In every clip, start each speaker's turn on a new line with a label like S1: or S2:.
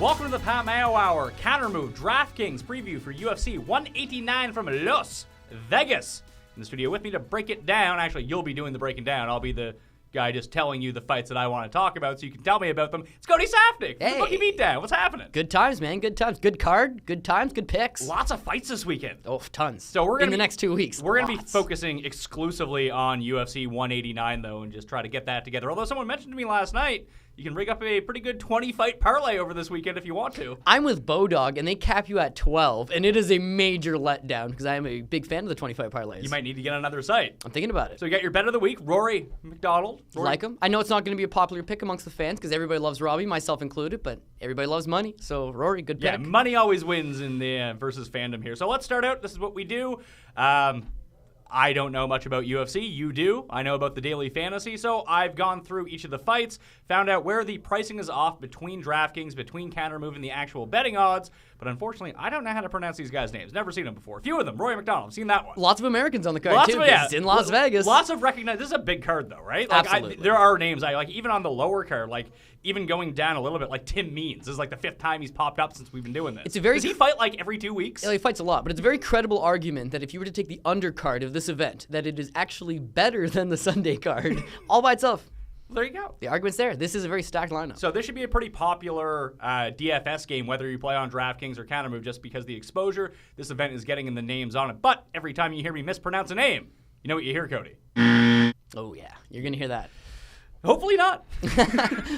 S1: Welcome to the Pat Mayo Hour, Kountermove, DraftKings preview for UFC 189 from Las Vegas. In the studio with me to break it down. Actually, you'll be doing the breaking down. I'll be the guy just telling you the fights that I want to talk about so you can tell me about them. It's Cody Safnick.
S2: Hey.
S1: Bookie Beatdown. What's happening?
S2: Good times, man. Good times. Good card. Good times. Good picks.
S1: Lots of fights this weekend.
S2: Oh, tons.
S1: So we're gonna
S2: in the next 2 weeks.
S1: We're going to be focusing exclusively on UFC 189, though, and just try to get that together. Although someone mentioned to me last night, you can rig up a pretty good 20-fight parlay over this weekend if you want to.
S2: I'm with Bodog, and they cap you at 12, and it is a major letdown because I am a big fan of the 20-fight parlays.
S1: You might need to get another site.
S2: I'm thinking about it.
S1: So you got your bet of the week, Rory, MacDonald. Rory.
S2: Like him. I know it's not going to be a popular pick amongst the fans because everybody loves Robbie, myself included, but everybody loves money. So Rory, good pick.
S1: Yeah, money always wins in the versus fandom here. So let's start out. This is what we do. I don't know much about UFC. You do. I know about the daily fantasy. So I've gone through each of the fights, found out where the pricing is off between DraftKings, between Kountermove, and the actual betting odds. But unfortunately, I don't know how to pronounce these guys' names. Never seen them before. A few of them. Rory MacDonald. Seen that one.
S2: Lots of Americans on the card,
S1: Lots
S2: too,
S1: of, yeah.
S2: it's in Las Vegas.
S1: Lots of recognized. This is a big card, though, right? Like,
S2: Absolutely.
S1: There are names. I like even on the lower card, like even going down a little bit, like Tim Means. This is like the 5th time he's popped up since we've been doing this.
S2: It's a very
S1: Does he fight like every 2 weeks?
S2: Yeah, he fights a lot, but it's a very credible argument that if you were to take the undercard of this event, that it is actually better than the Sunday card all by itself.
S1: There you go.
S2: The argument's there. This is a very stacked lineup.
S1: So this should be a pretty popular DFS game, whether you play on DraftKings or Kountermove, just because the exposure this event is getting in the names on it. But every time you hear me mispronounce a name, you know what you hear, Cody?
S2: Oh, yeah. You're going to hear that.
S1: Hopefully not.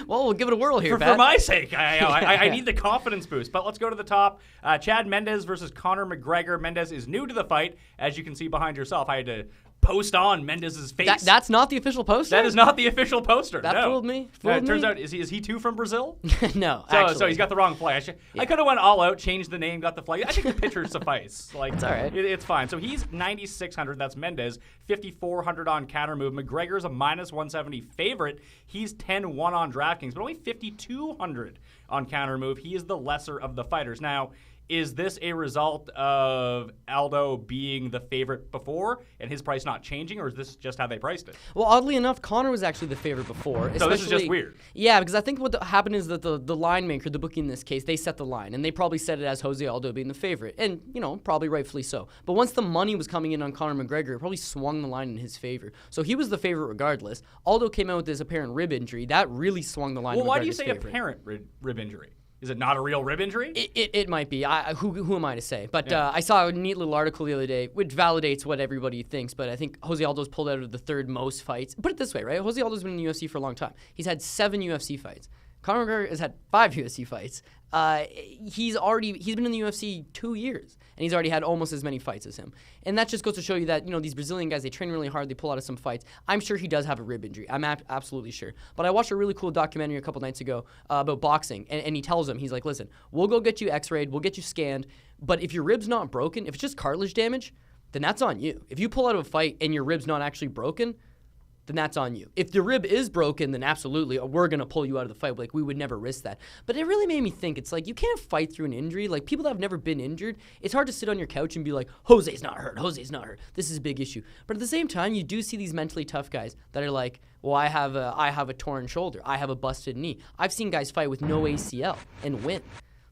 S2: Well, we'll give it a whirl here,
S1: For my sake, I need the confidence boost. But let's go to the top. Chad Mendes versus Conor McGregor. Mendes is new to the fight, as you can see behind yourself. I had to post on Mendes' face.
S2: That's not the official poster?
S1: That is not the official poster.
S2: That
S1: no.
S2: fooled me.
S1: It turns out, is he too from Brazil?
S2: No,
S1: So he's got the wrong flag. I could have went all out, changed the name, got the flag. I think the pictures suffice. Like,
S2: it's all right.
S1: It's fine. So he's 9,600. That's Mendes. 5,400 on Kountermove. McGregor's a -170 favorite. He's 10-1 on DraftKings, but only 5,200 on Kountermove. He is the lesser of the fighters. Now, is this a result of Aldo being the favorite before and his price not changing, or is this just how they priced it?
S2: Well, oddly enough, Conor was actually the favorite before.
S1: So this is just weird.
S2: Yeah, because I think what happened is that the line maker, the bookie in this case, they set the line, and they probably set it as Jose Aldo being the favorite, and, probably rightfully so. But once the money was coming in on Conor McGregor, it probably swung the line in his favor. So he was the favorite regardless. Aldo came out with his apparent rib injury. That really swung the line in McGregor's favor.
S1: Well, why do you say apparent rib injury? Is it not a real rib injury?
S2: It might be. Who am I to say? But I saw a neat little article the other day, which validates what everybody thinks. But I think Jose Aldo's pulled out of the third most fights. Put it this way, right? Jose Aldo's been in the UFC for a long time. He's had 7 UFC fights. Conor McGregor has had 5 UFC fights. He's been in the UFC 2 years, and he's already had almost as many fights as him. And that just goes to show you that, these Brazilian guys, they train really hard, they pull out of some fights. I'm sure he does have a rib injury. I'm absolutely sure. But I watched a really cool documentary a couple nights ago about boxing, and he tells him, he's like, listen, we'll go get you x-rayed, we'll get you scanned, but if your rib's not broken, if it's just cartilage damage, then that's on you. If you pull out of a fight and your rib's not actually broken, then that's on you. If the rib is broken, then absolutely, we're going to pull you out of the fight. Like, we would never risk that. But it really made me think, it's like, you can't fight through an injury. Like, people that have never been injured, it's hard to sit on your couch and be like, Jose's not hurt, Jose's not hurt. This is a big issue. But at the same time, you do see these mentally tough guys that are like, well, I have a torn shoulder. I have a busted knee. I've seen guys fight with no ACL and win.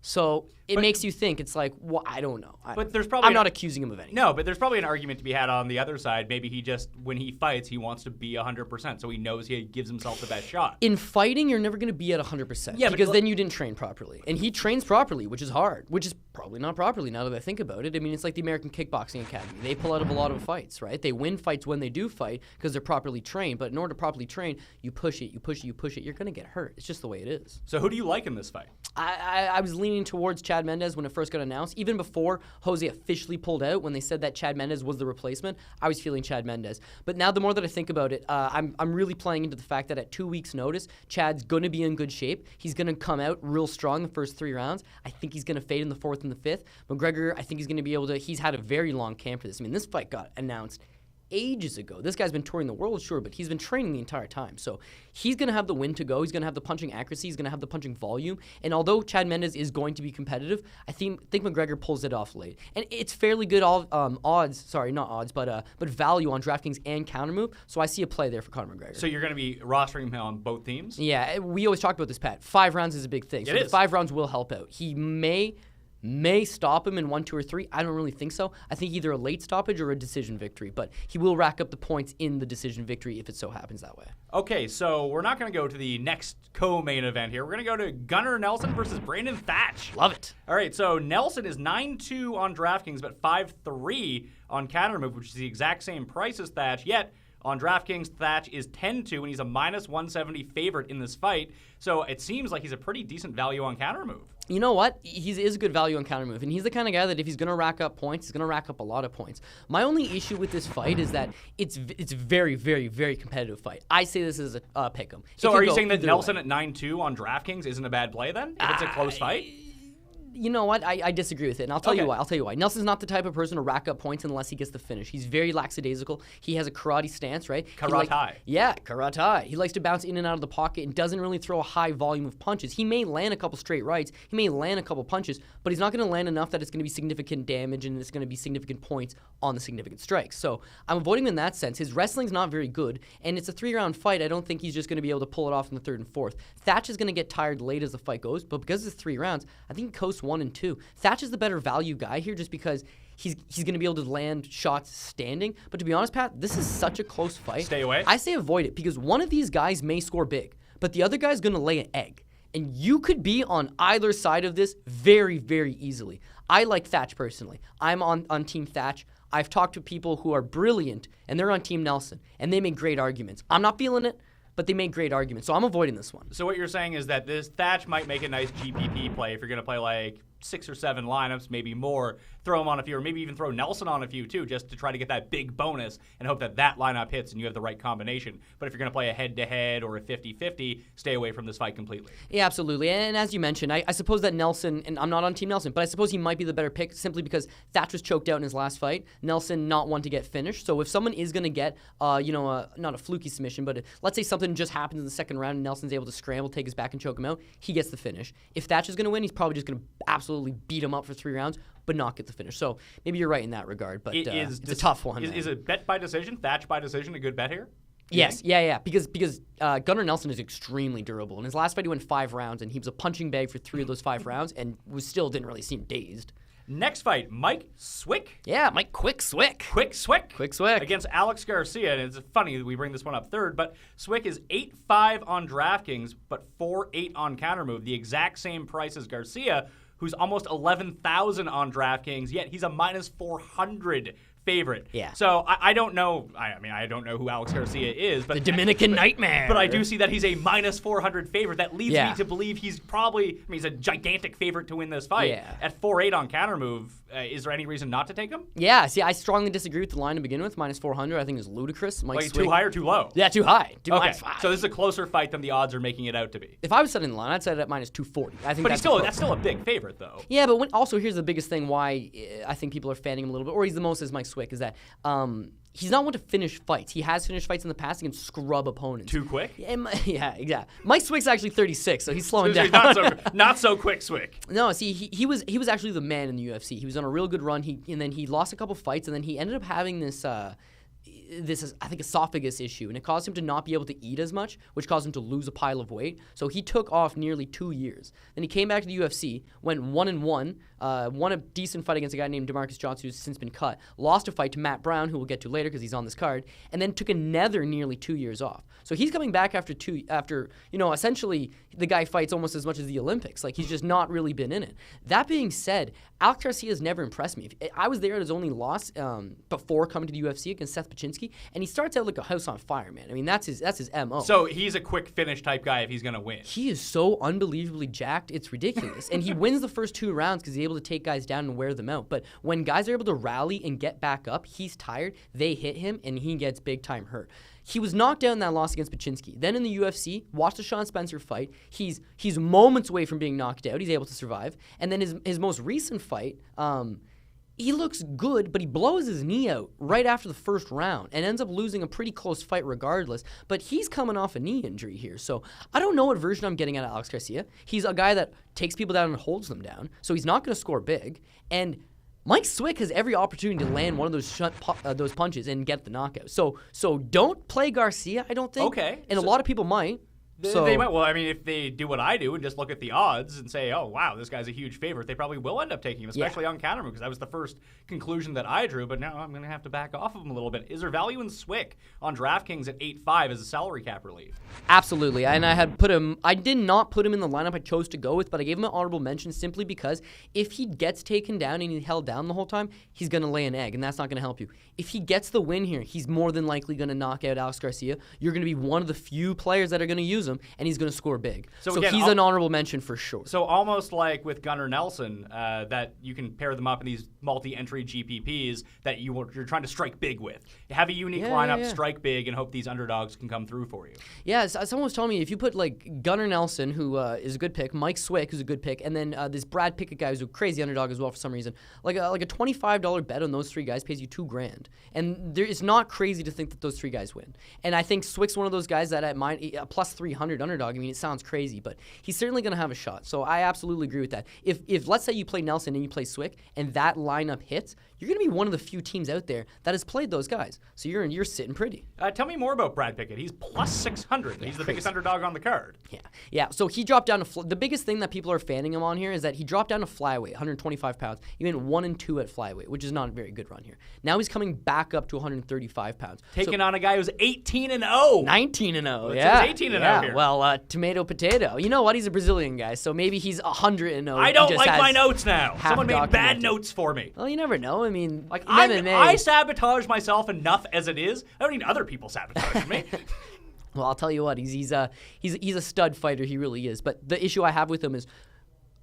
S2: So it makes you think. It's like, well, I don't know.
S1: But there's probably
S2: I'm not accusing him of anything.
S1: No, but there's probably an argument to be had on the other side. Maybe he just, when he fights, he wants to be 100%, so he knows he gives himself the best shot.
S2: In fighting, you're never going to be at 100%. Yeah, because then you didn't train properly. And he trains properly, which is hard, which is probably not properly now that I think about it. I mean, it's like the American Kickboxing Academy. They pull out of a lot of fights, right? They win fights when they do fight because they're properly trained. But in order to properly train, you push it, you push it, you push it. You're going to get hurt. It's just the way it is.
S1: So who do you like in this fight?
S2: I was leaning towards Chad Mendes when it first got announced. Even before Jose officially pulled out, when they said that Chad Mendes was the replacement, I was feeling Chad Mendes. But now the more that I think about it, I'm really playing into the fact that at 2 weeks' notice, Chad's going to be in good shape. He's going to come out real strong the first 3 rounds. I think he's going to fade in the 4th and the 5th. McGregor, I think he's going to be able to. He's had a very long camp for this. I mean, this fight got announced ages ago. This guy's been touring the world, sure, but he's been training the entire time. So he's going to have the win to go. He's going to have the punching accuracy. He's going to have the punching volume. And although Chad Mendes is going to be competitive, I think McGregor pulls it off late. And it's fairly good but value on DraftKings and Kountermove. So I see a play there for Conor McGregor.
S1: So you're going to be rostering him on both teams?
S2: Yeah, we always talk about this, Pat. 5 rounds is a big thing. So the 5 rounds will help out. He may stop him in 1, 2, or 3. I don't really think so. I think either a late stoppage or a decision victory, but he will rack up the points in the decision victory if it so happens that way.
S1: Okay, so we're not going to go to the next co-main event here. We're going to go to Gunnar Nelson versus Brandon Thatch.
S2: Love it.
S1: All right, so Nelson is 9-2 on DraftKings, but 5-3 on Kountermove, which is the exact same price as Thatch, yet on DraftKings, Thatch is 10-2, and he's a minus 170 favorite in this fight. So it seems like he's a pretty decent value on Kountermove.
S2: You know what? He is a good value on Kountermove, and he's the kind of guy that if he's going to rack up points, he's going to rack up a lot of points. My only issue with this fight is that it's very, very, very competitive fight. I say this is a pick 'em.
S1: So are you saying that Nelson at 9-2 on DraftKings isn't a bad play then, if it's a close fight?
S2: You know what? I disagree with it, and I'll tell you why. Nelson's not the type of person to rack up points unless he gets the finish. He's very lackadaisical. He has a karate stance, right?
S1: Karate.
S2: Karate. He likes to bounce in and out of the pocket and doesn't really throw a high volume of punches. He may land a couple straight rights. He may land a couple punches, but he's not going to land enough that it's going to be significant damage and it's going to be significant points on the significant strikes. So I'm avoiding him in that sense. His wrestling's not very good, and it's a 3-round fight. I don't think he's just going to be able to pull it off in the 3rd and 4th. Thatch is going to get tired late as the fight goes, but because it's 3 rounds, I think he coasts 1 and 2. Thatch is the better value guy here just because he's going to be able to land shots standing. But to be honest, Pat, this is such a close fight.
S1: Stay away.
S2: I say avoid it because one of these guys may score big, but the other guy's going to lay an egg. And you could be on either side of this very, very easily. I like Thatch personally. I'm on Team Thatch. I've talked to people who are brilliant, and they're on Team Nelson, and they make great arguments. I'm not feeling it, but they make great arguments, so I'm avoiding this one.
S1: So what you're saying is that this Thatch might make a nice GPP play if you're going to play like 6 or 7 lineups, maybe more, throw him on a few, or maybe even throw Nelson on a few too, just to try to get that big bonus and hope that that lineup hits and you have the right combination. But if you're going to play a head-to-head or a 50-50, stay away from this fight completely.
S2: Yeah, absolutely. And as you mentioned, I suppose that Nelson, and I'm not on Team Nelson, but I suppose he might be the better pick simply because Thatch was choked out in his last fight. Nelson not one to get finished. So if someone is going to get, not a fluky submission, but let's say something just happens in the 2nd round and Nelson's able to scramble, take his back, and choke him out, he gets the finish. If Thatch is going to win, he's probably just going to absolutely beat him up for 3 rounds, but not get the finish. So maybe you're right in that regard, but it's a tough one.
S1: Is a bet by decision, Thatch by decision, a good bet here?
S2: Yes, yeah. Because Gunnar Nelson is extremely durable. In his last fight, he went 5 rounds, and he was a punching bag for 3 of those 5 rounds, and didn't really seem dazed.
S1: Next fight, Mike Swick.
S2: Yeah, Mike Swick.
S1: Quick Swick.
S2: Against
S1: Alex Garcia. And it's funny that we bring this one up third, but Swick is 8-5 on DraftKings, but 4-8 on Kountermove. The exact same price as Garcia, who's almost 11,000 on DraftKings, yet he's a minus 400 favorite.
S2: Yeah.
S1: So I don't know. I don't know who Alex Garcia is, but
S2: the Dominican Nightmare.
S1: But I do see that he's a minus 400 favorite. That leads me to believe he's probably. He's a gigantic favorite to win this fight.
S2: Yeah.
S1: At 4-8 on Kountermove, is there any reason not to take him?
S2: Yeah. See, I strongly disagree with the line to begin with. Minus 400, I think is ludicrous.
S1: Like too high or too low?
S2: Yeah, too high.
S1: Okay. So this is a closer fight than the odds are making it out to be.
S2: If I was setting the line, I'd set it at minus 240. I think.
S1: But that's still a big favorite, though.
S2: Yeah, but also here's the biggest thing why I think people are fanning him a little bit, or he's the most as Mike Swick, is that. He's not one to finish fights. He has finished fights in the past and can scrub opponents.
S1: Too quick?
S2: Yeah, exactly. Mike Swick's actually 36, so he's slowing down.
S1: Not so quick, Swick.
S2: No, see, he was actually the man in the UFC. He was on a real good run. And then he lost a couple fights, and then he ended up having this I think esophagus issue, and it caused him to not be able to eat as much, which caused him to lose a pile of weight. So he took off nearly 2 years. Then he came back to the UFC, went 1-1, won a decent fight against a guy named DeMarcus Johnson, who's since been cut, lost a fight to Matt Brown, who we'll get to later because he's on this card, and then took another nearly 2 years off. So he's coming back after essentially the guy fights almost as much as the Olympics. Like, he's just not really been in it. That being said, Alex Garcia has never impressed me. I was there at his only loss before coming to the UFC against Seth Pachinski, and he starts out like a house on fire, man. I mean, that's his MO.
S1: So he's a quick finish type guy if he's going to win.
S2: He is so unbelievably jacked, it's ridiculous. And he wins the first 2 rounds because he's able to take guys down and wear them out. But when guys are able to rally and get back up, he's tired, they hit him, and he gets big-time hurt. He was knocked out in that loss against Pachinski. Then in the UFC, watched the Sean Spencer fight. He's moments away from being knocked out. He's able to survive. And then his most recent fight, he looks good, but he blows his knee out right after the first round and ends up losing a pretty close fight regardless. But he's coming off a knee injury here. So I don't know what version I'm getting out of Alex Garcia. He's a guy that takes people down and holds them down. So he's not going to score big. And Mike Swick has every opportunity to land one of those punches and get the knockout. So don't play Garcia, I don't think.
S1: Okay.
S2: And a lot of people might.
S1: They might. Well, I mean, if they do what I do and just look at the odds and say, oh, wow, this guy's a huge favorite, they probably will end up taking him, especially on Kountermove, because that was the first conclusion that I drew. But now I'm going to have to back off of him a little bit. Is there value in Swick on DraftKings at 8.5 as a salary cap relief?
S2: Absolutely. And I did not put him in the lineup I chose to go with, but I gave him an honorable mention simply because if he gets taken down and he's held down the whole time, he's going to lay an egg, and that's not going to help you. If he gets the win here, he's more than likely going to knock out Alex Garcia. You're going to be one of the few players that are going to use him, and he's going to score big. So again, he's an honorable mention for sure.
S1: So almost like with Gunnar Nelson, that you can pair them up in these multi-entry GPPs that you're trying to strike big with. Have a unique lineup, strike big, and hope these underdogs can come through for you.
S2: Yeah, someone was telling me if you put like Gunnar Nelson, who is a good pick, Mike Swick, who's a good pick, and then this Brad Pickett guy who's a crazy underdog as well for some reason, like a $25 bet on those three guys pays you $2,000, and it's not crazy to think that those three guys win. And I think Swick's one of those guys that at plus 300 underdog. I mean, it sounds crazy, but he's certainly going to have a shot. So I absolutely agree with that. If let's say you play Nelson and you play Swick, and that lineup hits, you're going to be one of the few teams out there that has played those guys. So you're sitting pretty.
S1: Tell me more about Brad Pickett. He's plus 600. He's the biggest underdog on the card.
S2: Yeah. So he dropped down to the biggest thing that people are fanning him on here is that he dropped down to flyweight, 125 pounds. He went 1-2 at flyweight, which is not a very good run here. Now he's coming back up to 135 pounds.
S1: Taking on a guy who's 18-0.
S2: 19-0. Yeah.
S1: 18-0 here.
S2: Well, tomato potato. You know what? He's a Brazilian guy, so maybe he's 100-0.
S1: I don't like my notes now. Someone made bad notes for me.
S2: Well, you never know. I mean,
S1: like I sabotage myself enough as it is. I don't need other people sabotaging me.
S2: Well, I'll tell you what. He's a stud fighter. He really is. But the issue I have with him is,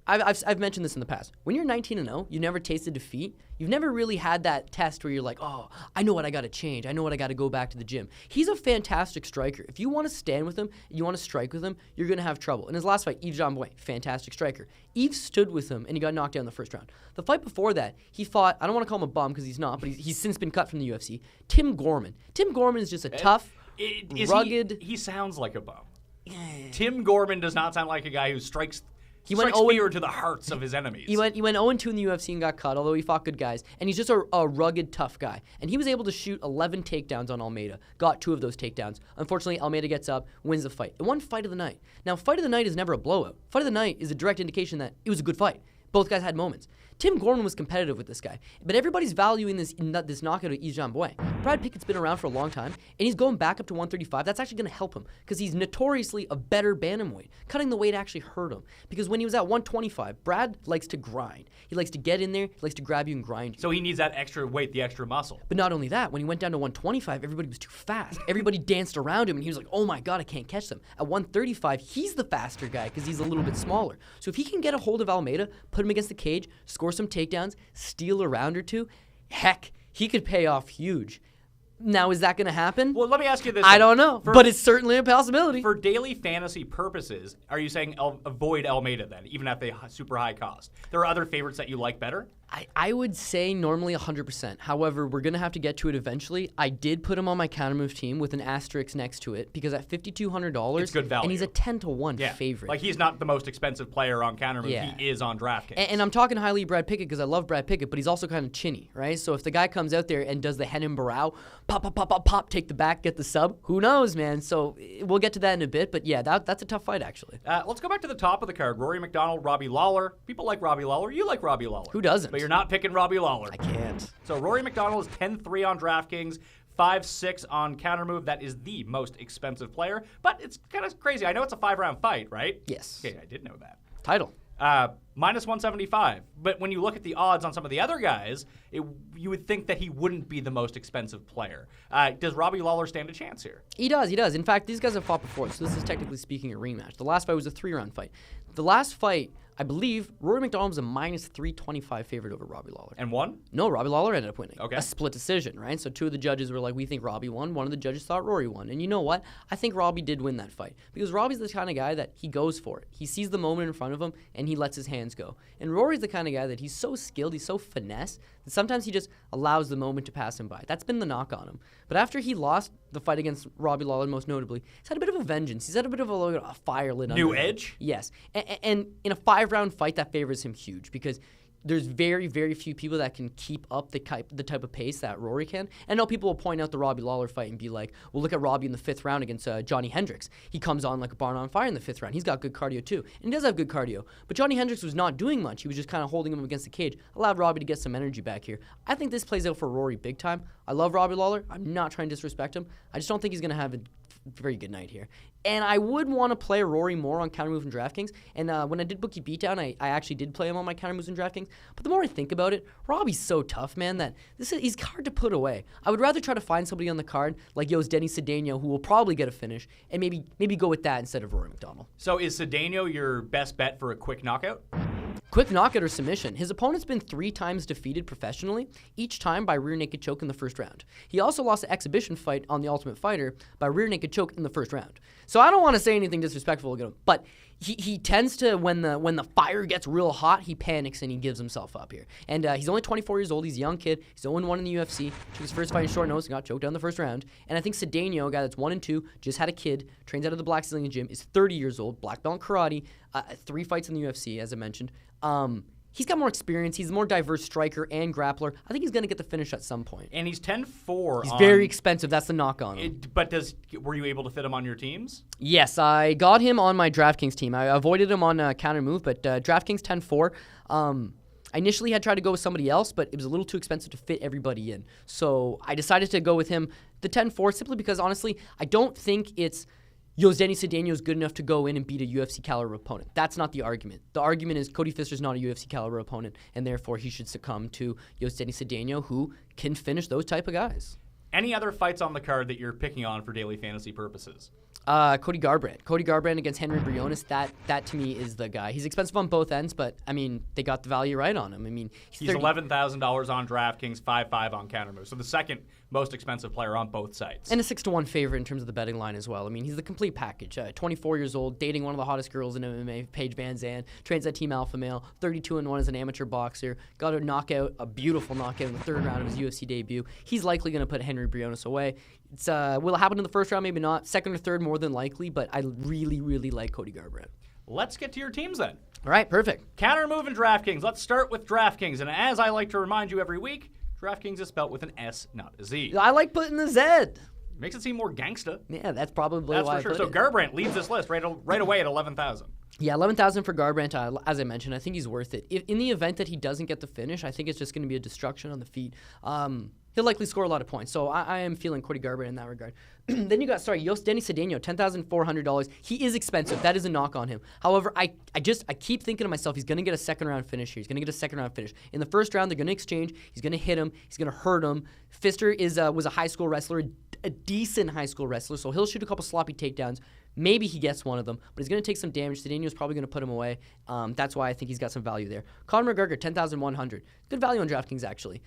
S2: I've mentioned this in the past. When you're 19-0, you never tasted defeat. You've never really had that test where you're like, oh, I know what I got to change. I know what I got to go back to the gym. He's a fantastic striker. If you want to stand with him, you want to strike with him, you're going to have trouble. In his last fight, Yves Jean-Bouin, fantastic striker. Yves stood with him, and he got knocked down in the first round. The fight before that, he fought, I don't want to call him a bum because he's not, but he's since been cut from the UFC, Tim Gorman. Tim Gorman is just a tough, rugged...
S1: He sounds like a bum. Tim Gorman does not sound like a guy who strikes...
S2: He went
S1: fear to the hearts of his enemies.
S2: He went 0-2 in the UFC and got cut, although he fought good guys. And he's just a rugged, tough guy. And he was able to shoot 11 takedowns on Almeida. Got 2 of those takedowns. Unfortunately, Almeida gets up, wins the fight. It won fight of the night. Now, fight of the night is never a blowout. Fight of the night is a direct indication that it was a good fight. Both guys had moments. Tim Gorman was competitive with this guy, but everybody's valuing this knockout of Yves Jean-Bouin. Brad Pickett's been around for a long time, and he's going back up to 135. That's actually going to help him because he's notoriously a better bantamweight. Cutting the weight actually hurt him because when he was at 125, Brad likes to grind. He likes to get in there, he likes to grab you and grind you.
S1: So he needs that extra weight, the extra muscle.
S2: But not only that, when he went down to 125, everybody was too fast. Everybody danced around him, and he was like, oh my God, I can't catch them. At 135, he's the faster guy because he's a little bit smaller. So if he can get a hold of Almeida, put him against the cage, score some takedowns, steal a round or two, heck, he could pay off huge. Now, is that going to happen?
S1: Well, let me ask you this.
S2: I don't know, but it's certainly a possibility.
S1: For daily fantasy purposes, are you saying avoid Almeida then, even at the super high cost? There are other favorites that you like better?
S2: I would say normally 100%. However, we're going to have to get to it eventually. I did put him on my Kountermove team with an asterisk next to it because at $5,200,
S1: it's good value.
S2: And he's a 10-1 favorite.
S1: Like, he's not the most expensive player on Kountermove. Yeah. He is on DraftKings.
S2: And I'm talking highly of Brad Pickett because I love Brad Pickett, but he's also kind of chinny, right? So if the guy comes out there and does the Henan Barao, pop, pop, pop, pop, pop, take the back, get the sub, who knows, man? So we'll get to that in a bit, but yeah, that's a tough fight, actually.
S1: Let's go back to the top of the card. Rory MacDonald, Robbie Lawler. People like Robbie Lawler. You like Robbie Lawler.
S2: Who doesn't?
S1: But you're not picking Robbie Lawler.
S2: I can't.
S1: So Rory MacDonald is 10-3 on DraftKings, 5-6 on Kountermove. That is the most expensive player, but it's kind of crazy. I know it's a 5-round fight, right?
S2: Yes.
S1: Okay, I did know that.
S2: Title.
S1: Minus 175. But when you look at the odds on some of the other guys, you would think that he wouldn't be the most expensive player. Does Robbie Lawler stand a chance here?
S2: He does. In fact, these guys have fought before, so this is technically speaking a rematch. The last fight was a 3-round fight. The last fight, I believe, Rory MacDonald was a minus 325 favorite over Robbie Lawler.
S1: And won?
S2: No, Robbie Lawler ended up winning.
S1: Okay.
S2: A split decision, right? So 2 of the judges were like, we think Robbie won. 1 of the judges thought Rory won. And you know what? I think Robbie did win that fight because Robbie's the kind of guy that he goes for it. He sees the moment in front of him, and he lets his hands hands go. And Rory's the kind of guy that he's so skilled, he's so finesse, that sometimes he just allows the moment to pass him by. That's been the knock on him. But after he lost the fight against Robbie Lawler, most notably, he's had a bit of a vengeance. He's had a bit of a fire lit under him.
S1: New edge?
S2: Yes. And in a 5-round fight, that favors him huge because there's very, very few people that can keep up the type of pace that Rory can. And I know people will point out the Robbie Lawler fight and be like, well, look at Robbie in the 5th round against Johnny Hendricks. He comes on like a barn on fire in the 5th round. He's got good cardio too. And he does have good cardio. But Johnny Hendricks was not doing much. He was just kind of holding him against the cage. Allowed Robbie to get some energy back here. I think this plays out for Rory big time. I love Robbie Lawler. I'm not trying to disrespect him. I just don't think he's going to have a very good night here. And I would want to play Rory more on Kountermove and DraftKings. And when I did Bookie Beatdown, I actually did play him on my Kountermoves and DraftKings. But the more I think about it, Robbie's so tough, man, that he's hard to put away. I would rather try to find somebody on the card like Denny Cedeno, who will probably get a finish, and maybe go with that instead of Rory MacDonald.
S1: So is Cedeno your best bet for a quick knockout?
S2: Quick knockout or submission. His opponent's been 3 times defeated professionally, each time by rear naked choke in the 1st round. He also lost an exhibition fight on The Ultimate Fighter by rear naked choke in the 1st round. So I don't want to say anything disrespectful to him, but he tends to, when the fire gets real hot, he panics and he gives himself up here. And he's only 24 years old. He's a young kid. He's 0-1 in the UFC. Took his first fight in short notice and got choked down the 1st round. And I think Cedeno, a guy that's 1-2, just had a kid, trains out of the Black Ceiling Gym, is 30 years old, black belt in karate, 3 fights in the UFC, as I mentioned. He's got more experience. He's a more diverse striker and grappler. I think he's going to get the finish at some point.
S1: And he's 10-4.
S2: He's very expensive. That's the knock on him.
S1: But were you able to fit him on your teams?
S2: Yes, I got him on my DraftKings team. I avoided him on Kountermove, but DraftKings 10-4. I initially had tried to go with somebody else, but it was a little too expensive to fit everybody in. So I decided to go with him, the 10-4, simply because, honestly, I don't think it's Denny Cedeno is good enough to go in and beat a UFC caliber opponent. That's not the argument. The argument is Cody Fister's not a UFC caliber opponent, and therefore he should succumb to Denny Cedeno, who can finish those type of guys.
S1: Any other fights on the card that you're picking on for daily fantasy purposes?
S2: Cody Garbrandt. Cody Garbrandt against Henry Briones, that to me is the guy. He's expensive on both ends, but, I mean, they got the value right on him. I mean,
S1: he's $11,000 on DraftKings, 5.5 on Kountermove. So the second most expensive player on both sites.
S2: And a 6-1 favorite in terms of the betting line as well. I mean, he's the complete package. 24 years old, dating one of the hottest girls in MMA, Paige Van Zandt, trains at Team Alpha Male, 32-1 as an amateur boxer, got a beautiful knockout in the 3rd round of his UFC debut. He's likely going to put Henry Briones away. It's will it happen in the 1st round? Maybe not. 2nd or 3rd, more than likely, but I really, really like Cody Garbrandt.
S1: Let's get to your teams then.
S2: All right, perfect.
S1: Kountermove and DraftKings. Let's start with DraftKings. And as I like to remind you every week, DraftKings is spelt with an S, not a Z.
S2: I like putting the Z.
S1: Makes it seem more gangsta.
S2: Yeah, that's probably
S1: that's
S2: why
S1: for sure.
S2: I put
S1: So Garbrandt leads this list right away at 11,000.
S2: Yeah, 11,000 for Garbrandt. As I mentioned, I think he's worth it. If in the event that he doesn't get the finish, I think it's just going to be a destruction on the feet. He'll likely score a lot of points. So I am feeling Cody Garbrandt in that regard. Then you got, Denny Cedeno, $10,400. He is expensive. That is a knock on him. However, I keep thinking to myself, he's going to get a 2nd round finish here. He's going to get a 2nd round finish. In the 1st round, they're going to exchange. He's going to hit him. He's going to hurt him. Fister was a high school wrestler, a decent high school wrestler, so he'll shoot a couple sloppy takedowns. Maybe he gets one of them, but he's going to take some damage. Cedeno's probably going to put him away. That's why I think he's got some value there. Conor McGregor, $10,100. Good value on DraftKings, actually.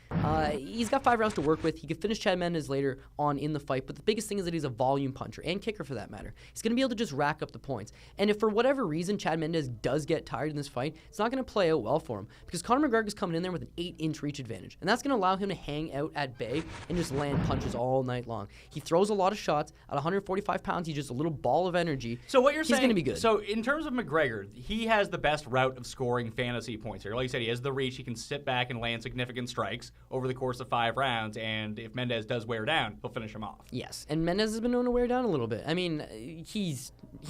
S2: He's got 5 rounds to work with. He could finish Chad Mendes later on in the fight, but the biggest thing is that he's a volume puncher and kicker for that matter. He's going to be able to just rack up the points. And if for whatever reason Chad Mendes does get tired in this fight, it's not going to play out well for him because Conor McGregor's coming in there with an 8-inch reach advantage, and that's going to allow him to hang out at bay and just land punches all night long. He throws a lot of shots. At 145 pounds, he's just a little ball of energy.
S1: So what you're saying,
S2: he's going to be good.
S1: So in terms of McGregor, he has the best route of scoring fantasy points here. Like you said, he has the reach. He can sit back and land significant strikes over the course of 5 rounds, and if Mendes does wear down, he'll finish him off.
S2: Yes, and Mendes has been known to wear down a little bit. I mean, he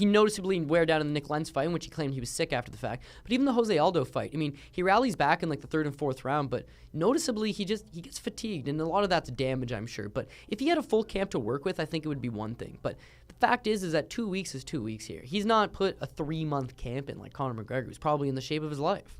S2: noticeably wear down in the Nick Lenz fight, in which he claimed he was sick after the fact. But even the Jose Aldo fight, I mean, he rallies back in like the 3rd and 4th round, but noticeably he gets fatigued, and a lot of that's damage, I'm sure. But if he had a full camp to work with, I think it would be one thing. But the fact is that 2 weeks is 2 weeks here. He's not put a 3-month camp in like Conor McGregor, who's probably in the shape of his life.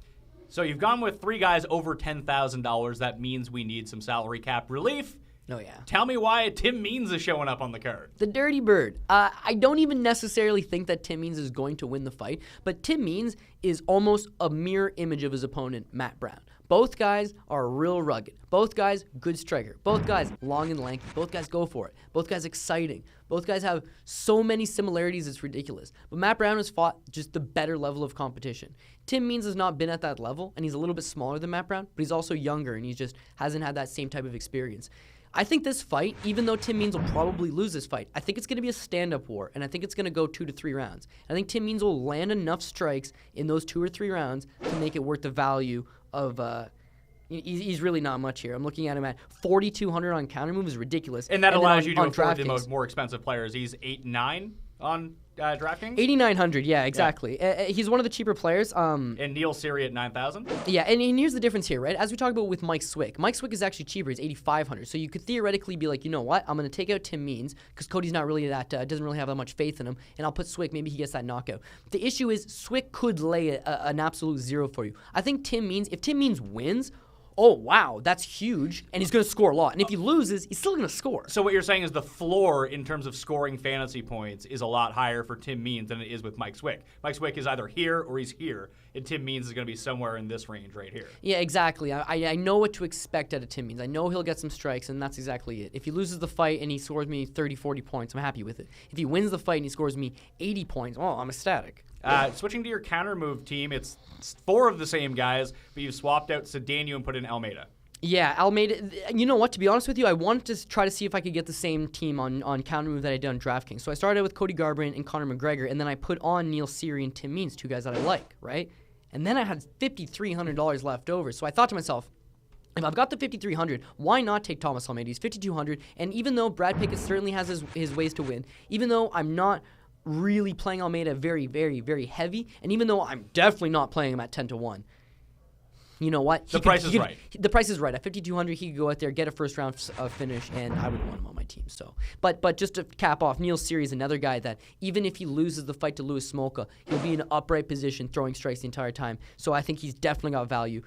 S1: So you've gone with 3 guys over $10,000. That means we need some salary cap relief.
S2: Oh, yeah.
S1: Tell me why Tim Means is showing up on the card.
S2: The Dirty Bird. I don't even necessarily think that Tim Means is going to win the fight, but Tim Means is almost a mirror image of his opponent, Matt Brown. Both guys are real rugged. Both guys, good striker. Both guys, long and lanky. Both guys go for it. Both guys, exciting. Both guys have so many similarities, it's ridiculous. But Matt Brown has fought just the better level of competition. Tim Means has not been at that level, and he's a little bit smaller than Matt Brown, but he's also younger, and he just hasn't had that same type of experience. I think this fight, even though Tim Means will probably lose this fight, I think it's going to be a stand-up war, and I think it's going to go 2 to 3 rounds. I think Tim Means will land enough strikes in those 2 or 3 rounds to make it worth the value of... He's really not much here. I'm looking at him at 4,200 on Kountermove is ridiculous.
S1: And that allows you to afford the more expensive players. He's 8-9 on DraftKings?
S2: 8,900, yeah, exactly. Yeah. He's one of the cheaper players.
S1: And Neil Siri at 9,000?
S2: Yeah, and here's the difference here, right? As we talked about with Mike Swick. Mike Swick is actually cheaper. He's 8,500. So you could theoretically be like, you know what? I'm going to take out Tim Means because Cody's not really that, doesn't really have that much faith in him, and I'll put Swick. Maybe he gets that knockout. The issue is Swick could lay an absolute 0 for you. I think Tim Means, if Tim Means wins, oh, wow, that's huge, and he's going to score a lot. And if he loses, he's still going to score.
S1: So what you're saying is the floor in terms of scoring fantasy points is a lot higher for Tim Means than it is with Mike Swick. Mike Swick is either here or he's here, and Tim Means is going to be somewhere in this range right here.
S2: Yeah, exactly. I know what to expect out of Tim Means. I know he'll get some strikes, and that's exactly it. If he loses the fight and he scores me 30, 40 points, I'm happy with it. If he wins the fight and he scores me 80 points, oh, I'm ecstatic.
S1: Switching to your Kountermove team, it's 4 of the same guys, but you've swapped out Cedeno and put in Almeida.
S2: Yeah, Almeida. You know what? To be honest with you, I wanted to try to see if I could get the same team on Kountermove that I did on DraftKings. So I started with Cody Garbrandt and Conor McGregor, and then I put on Neil Siri and Tim Means, 2 guys that I like, right? And then I had $5,300 left over. So I thought to myself, if I've got the $5,300, why not take Thomas Almeida? He's $5,200, and even though Brad Pickett certainly has his ways to win, even though I'm not really playing Almeida very, very, very heavy, and even though I'm definitely not playing him at 10 to 1, you know what?
S1: The price is right.
S2: The price is right. At 5,200, he could go out there, get a first-round finish, and I would want him on my team. So, but just to cap off, Neil Siri is another guy that even if he loses the fight to Louis Smolka, he'll be in an upright position, throwing strikes the entire time. So I think he's definitely got value.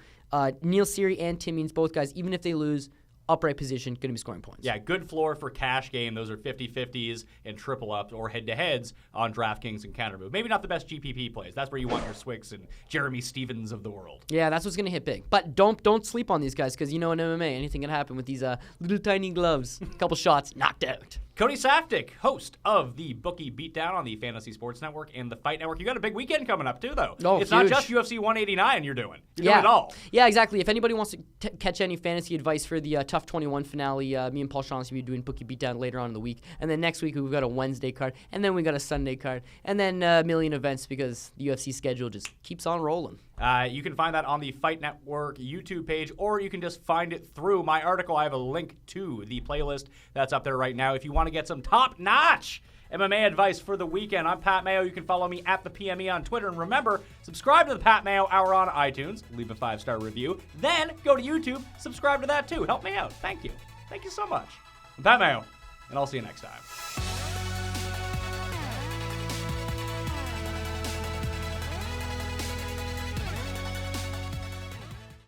S2: Neil Siri and Tim Means, both guys, even if they lose, upright position, going to be scoring points.
S1: Yeah, good floor for cash game. Those are 50-50s and triple-ups or head-to-heads on DraftKings and Kountermove. Maybe not the best GPP plays. That's where you want your Swicks and Jeremy Stevens of the world.
S2: Yeah, that's what's going to hit big. But don't sleep on these guys because you know in MMA, anything can happen with these little tiny gloves. A couple shots, knocked out.
S1: Cody Saftik, host of the Bookie Beatdown on the Fantasy Sports Network and the Fight Network. You got a big weekend coming up, too, though.
S2: Oh,
S1: it's
S2: huge.
S1: not just UFC 189 you're doing. You're doing it all.
S2: Yeah, exactly. If anybody wants to catch any fantasy advice for the Tough 21 finale, me and Paul Shaughnessy will be doing Bookie Beatdown later on in the week. And then next week, we've got a Wednesday card. And then we got a Sunday card. And then a million events because the UFC schedule just keeps on rolling.
S1: You can find that on the Fight Network YouTube page, or you can just find it through my article. I have a link to the playlist that's up there right now. If you want to get some top-notch MMA advice for the weekend, I'm Pat Mayo. You can follow me at the PME on Twitter. And remember, subscribe to the Pat Mayo Hour on iTunes. Leave a 5-star review. Then go to YouTube. Subscribe to that, too. Help me out. Thank you. Thank you so much. I'm Pat Mayo, and I'll see you next time.